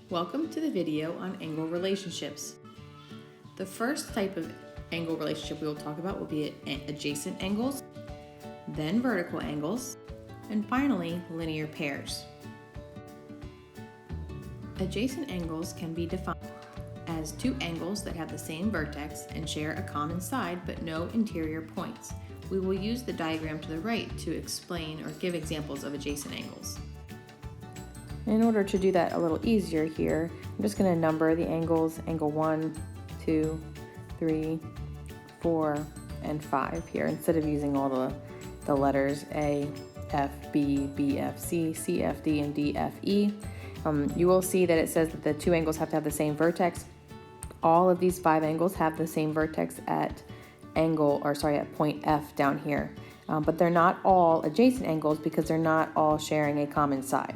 Welcome to the video on angle relationships. The first type of angle relationship we will talk about will be adjacent angles, then vertical angles, and finally linear pairs. Adjacent angles can be defined as two angles that have the same vertex and share a common side but no interior points. We will use the diagram to the right to explain or give examples of adjacent angles. In order to do that a little easier here, I'm just going to number the angles, angle 1, 2, 3, 4, and 5 here, instead of using all the letters A, F, B, B, F, C, C, F, D, and D, F, E. You will see that it says that the two angles have to have the same vertex. All of these 5 angles have the same vertex at point F down here. But they're not all adjacent angles because they're not all sharing a common side.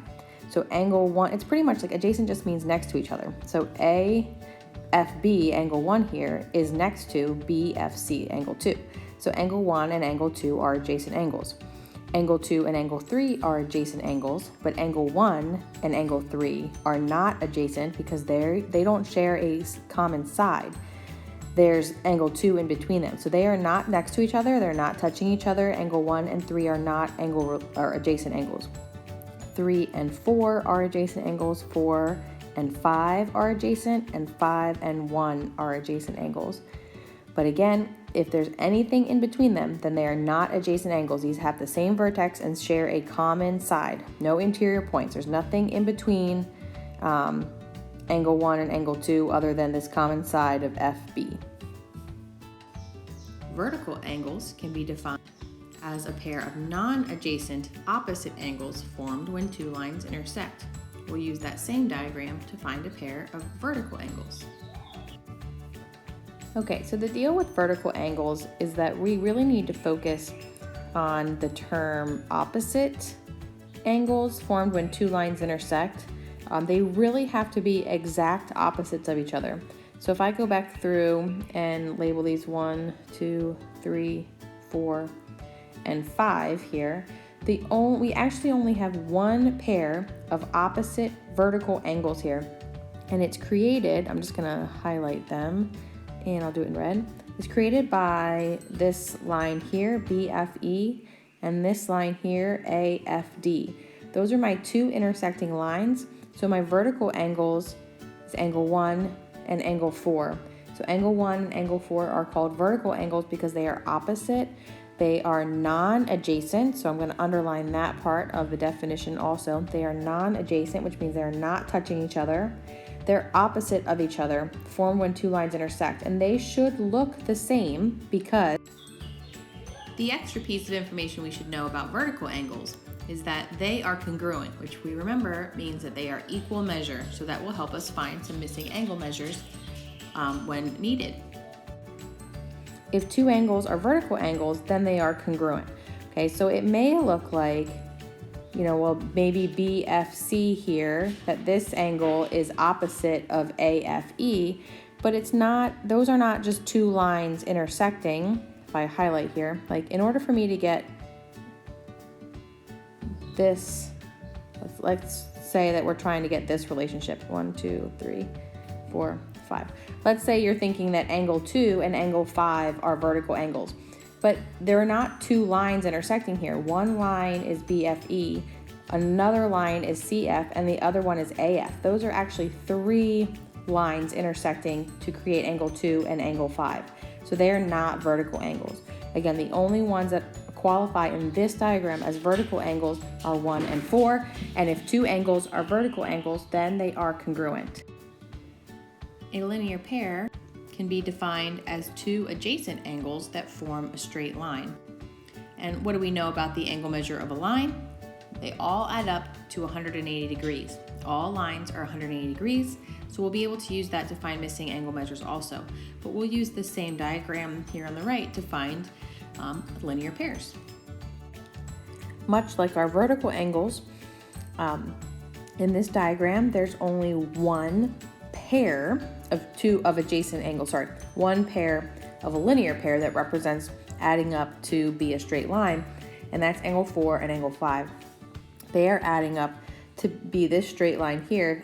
So angle 1, it's pretty much like adjacent just means next to each other. So AFB, angle 1 here, is next to BFC, angle 2. So angle 1 and angle 2 are adjacent angles. Angle 2 and angle 3 are adjacent angles, but angle 1 and angle 3 are not adjacent because they don't share a common side. There's angle 2 in between them. So they are not next to each other, they're not touching each other. Angle 1 and 3 are not adjacent angles. 3 and 4 are adjacent angles, 4 and 5 are adjacent, and 5 and 1 are adjacent angles. But again, if there's anything in between them, then they are not adjacent angles. These have the same vertex and share a common side. No interior points. There's nothing in between angle 1 and angle 2 other than this common side of FB. Vertical angles can be defined as a pair of non-adjacent opposite angles formed when two lines intersect. We'll use that same diagram to find a pair of vertical angles. Okay, so the deal with vertical angles is that we really need to focus on the term opposite angles formed when two lines intersect. They really have to be exact opposites of each other. So if I go back through and label these 1, 2, 3, 4, and 5 here, we actually only have one pair of opposite vertical angles here, and it's created, I'm just gonna highlight them and I'll do it in red. It's created by this line here, BFE, and this line here, AFD. Those are my two intersecting lines. So my vertical angles is angle 1 and angle 4. So angle 1 and angle 4 are called vertical angles because they are opposite. They are non-adjacent, so I'm going to underline that part of the definition also. They are non-adjacent, which means they're not touching each other. They're opposite of each other, formed when two lines intersect, and they should look the same because the extra piece of information we should know about vertical angles is that they are congruent, which we remember means that they are equal measure, so that will help us find some missing angle measures when needed. If two angles are vertical angles, then they are congruent. Okay, so it may look like, maybe BFC here, that this angle is opposite of AFE, but it's not, those are not just two lines intersecting. If I highlight here, like in order for me to get this, let's say that we're trying to get this relationship, 1, 2, 3, 4, 5. Let's say you're thinking that angle 2 and angle 5 are vertical angles, but there are not two lines intersecting here. One line is BFE, another line is CF, and the other one is AF. Those are actually 3 lines intersecting to create angle 2 and angle 5. So they are not vertical angles. Again, the only ones that qualify in this diagram as vertical angles are 1 and 4, and if two angles are vertical angles, then they are congruent. A linear pair can be defined as two adjacent angles that form a straight line. And what do we know about the angle measure of a line? They all add up to 180 degrees. All lines are 180 degrees, so we'll be able to use that to find missing angle measures also. But we'll use the same diagram here on the right to find linear pairs. Much like our vertical angles, in this diagram, there's only one pair of adjacent angles, one pair of a linear pair that represents adding up to be a straight line, and that's angle 4 and angle 5. They are adding up to be this straight line here,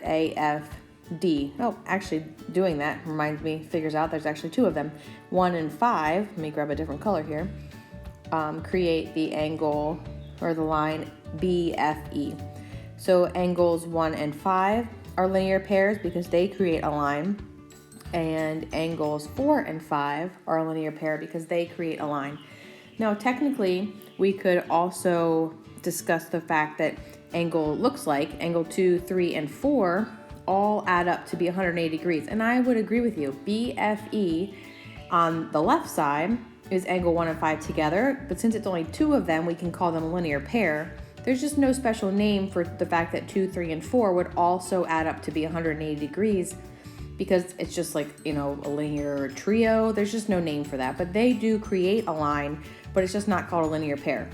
D. Oh, actually doing that reminds me, figures out there's actually two of them. 1 and 5, let me grab a different color here, create the angle or the line BFE. So angles 1 and 5 are linear pairs because they create a line, and angles 4 and 5 are a linear pair because they create a line. Now technically we could also discuss the fact that angle 2, 3, and 4 all add up to be 180 degrees, and I would agree with you. BFE on the left side is angle 1 and 5 together, but since it's only two of them, we can call them a linear pair. There's just no special name for the fact that 2, 3, and 4 would also add up to be 180 degrees because it's just like, a linear trio. There's just no name for that, but they do create a line, but it's just not called a linear pair.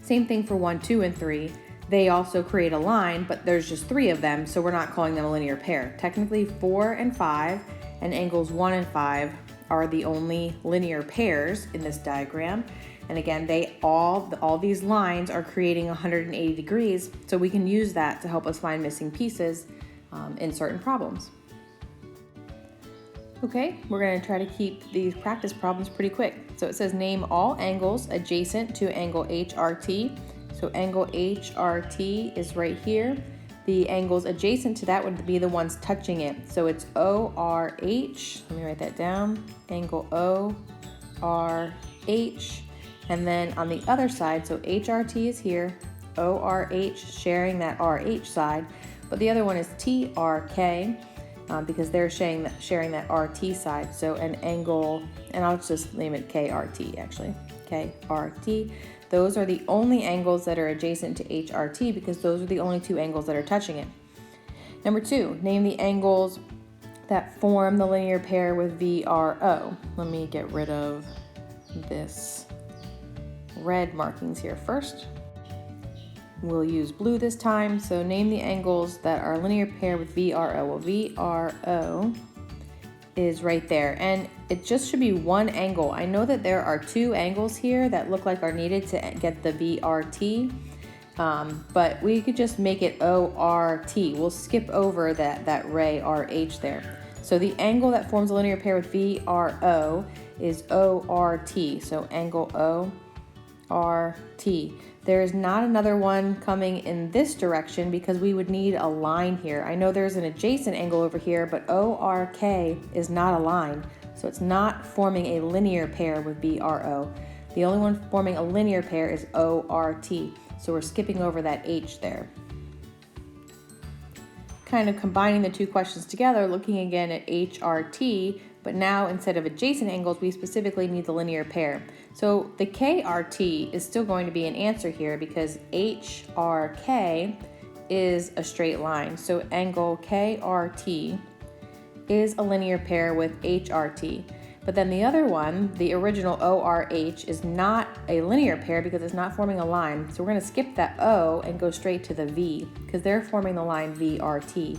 Same thing for 1, 2, and 3. They also create a line, but there's just 3 of them, so we're not calling them a linear pair. Technically 4 and 5 and angles 1 and 5 are the only linear pairs in this diagram. And again, all these lines are creating 180 degrees, so we can use that to help us find missing pieces in certain problems. Okay, we're going to try to keep these practice problems pretty quick. So it says name all angles adjacent to angle HRT. So angle HRT is right here. The angles adjacent to that would be the ones touching it. So it's ORH, let me write that down, angle ORH. And then on the other side, so HRT is here, ORH sharing that RH side, but the other one is TRK because they're sharing that RT side. So an angle, and I'll just name it KRT actually, KRT. Those are the only angles that are adjacent to HRT because those are the only two angles that are touching it. Number 2, name the angles that form the linear pair with VRO. Let me get rid of this red markings here first. We'll use blue this time. So name the angles that are linear pair with VRO. Well, VRO is right there, and it just should be one angle. I know that there are 2 angles here that look like are needed to get the VRT, but we could just make it ORT. We'll skip over that ray RH there. So the angle that forms a linear pair with VRO is ORT, so angle ORT. There is not another one coming in this direction because we would need a line here. I know there's an adjacent angle over here, but ORK is not a line, so it's not forming a linear pair with VRO. The only one forming a linear pair is ORT, so we're skipping over that H there. Kind of combining the two questions together, looking again at HRT, but now instead of adjacent angles, we specifically need the linear pair. So the KRT is still going to be an answer here because HRK is a straight line. So angle KRT is a linear pair with HRT. But then the other one, the original ORH, is not a linear pair because it's not forming a line. So we're going to skip that O and go straight to the V because they're forming the line VRT.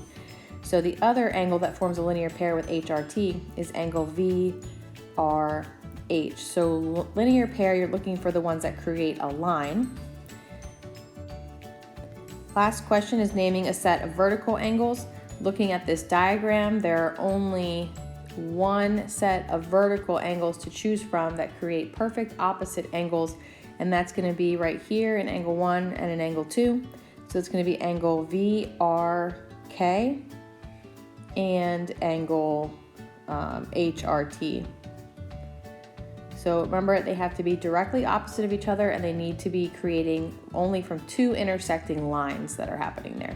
So the other angle that forms a linear pair with HRT is angle VRH. So linear pair, you're looking for the ones that create a line. Last question is naming a set of vertical angles. Looking at this diagram, there are only one set of vertical angles to choose from that create perfect opposite angles, and that's going to be right here, an angle 1 and an angle 2. So it's going to be angle VRK and angle HRT. So remember, they have to be directly opposite of each other, and they need to be creating only from 2 intersecting lines that are happening there.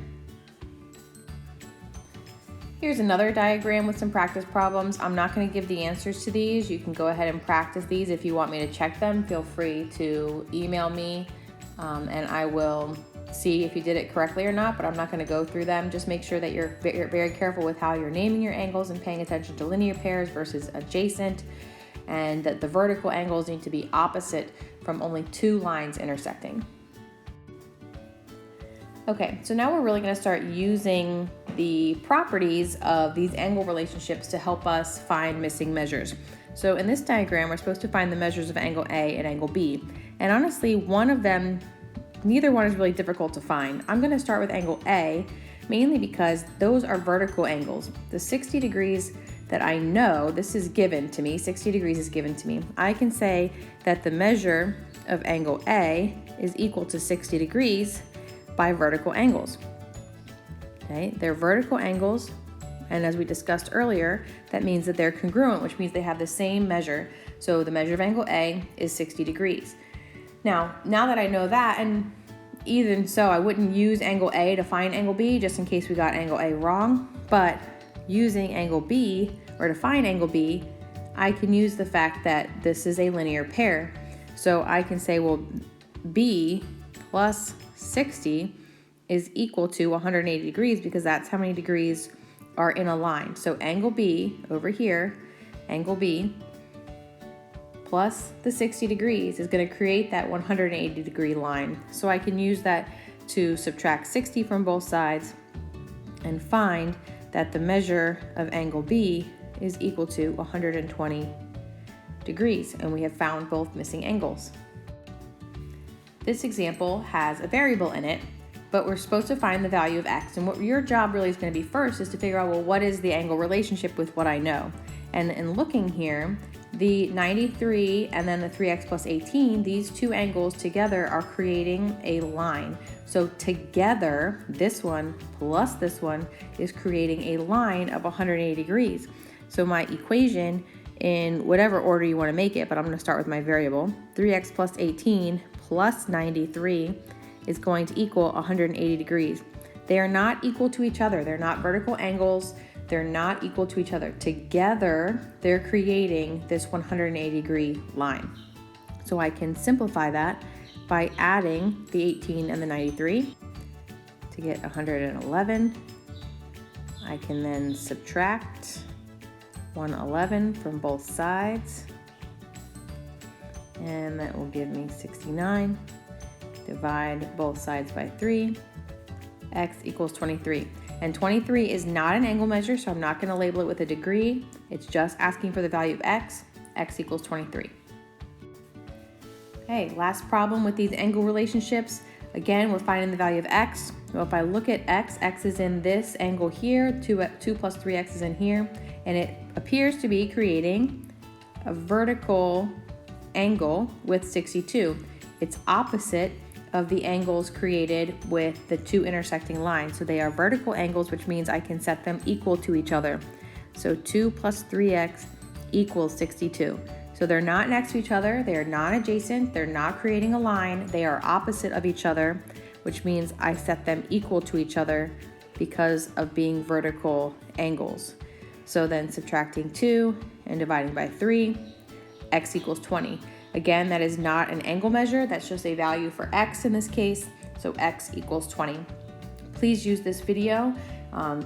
Here's another diagram with some practice problems. I'm not going to give the answers to these. You can go ahead and practice these. If you want me to check them, feel free to email me and I will see if you did it correctly or not, but I'm not going to go through them. Just make sure that you're very careful with how you're naming your angles and paying attention to linear pairs versus adjacent, and that the vertical angles need to be opposite from only 2 lines intersecting. Okay, so now we're really going to start using the properties of these angle relationships to help us find missing measures. So in this diagram, we're supposed to find the measures of angle A and angle B. And honestly, one of them, neither one is really difficult to find. I'm going to start with angle A mainly because those are vertical angles. The 60 degrees that I know, this is given to me, 60 degrees is given to me. I can say that the measure of angle A is equal to 60 degrees by vertical angles. Okay, they're vertical angles, and as we discussed earlier, that means that they're congruent, which means they have the same measure. So the measure of angle A is 60 degrees. Now that I know that, and even so, I wouldn't use angle A to find angle B just in case we got angle A wrong, but using angle B, or to find angle B, I can use the fact that this is a linear pair. So I can say, well, B plus 60 is equal to 180 degrees because that's how many degrees are in a line. So angle B over here, angle B plus the 60 degrees is going to create that 180 degree line. So I can use that to subtract 60 from both sides and find that the measure of angle B is equal to 120 degrees, and we have found both missing angles. This example has a variable in it, but we're supposed to find the value of x, and what your job really is going to be first is to figure out, well, what is the angle relationship with what I know? And in looking here, the 93 and then the 3x plus 18, these two angles together are creating a line. So together, this one plus this one is creating a line of 180 degrees. So my equation, in whatever order you want to make it, but I'm going to start with my variable, 3x plus 18 plus 93 is going to equal 180 degrees. They are not equal to each other. They're not vertical angles. They're not equal to each other. Together, they're creating this 180 degree line. So I can simplify that by adding the 18 and the 93 to get 111. I can then subtract 111 from both sides, and that will give me 69. Divide both sides by 3. X equals 23. And 23 is not an angle measure, so I'm not going to label it with a degree. It's just asking for the value of x. X equals 23. Okay, last problem with these angle relationships. Again, we're finding the value of x. So if I look at x, x is in this angle here, 2 plus 3x is in here, and it appears to be creating a vertical angle with 62. It's opposite of the angles created with the two intersecting lines. So they are vertical angles, which means I can set them equal to each other. So 2 plus 3x equals 62. So they're not next to each other, they are non-adjacent, they're not creating a line, they are opposite of each other, which means I set them equal to each other because of being vertical angles. So then subtracting 2 and dividing by 3, x equals 20. Again, that is not an angle measure, that's just a value for x in this case, so x equals 20. Please use this video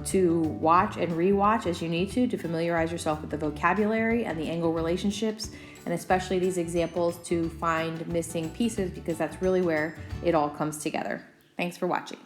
to watch and rewatch as you need to familiarize yourself with the vocabulary and the angle relationships, and especially these examples to find missing pieces, because that's really where it all comes together. Thanks for watching.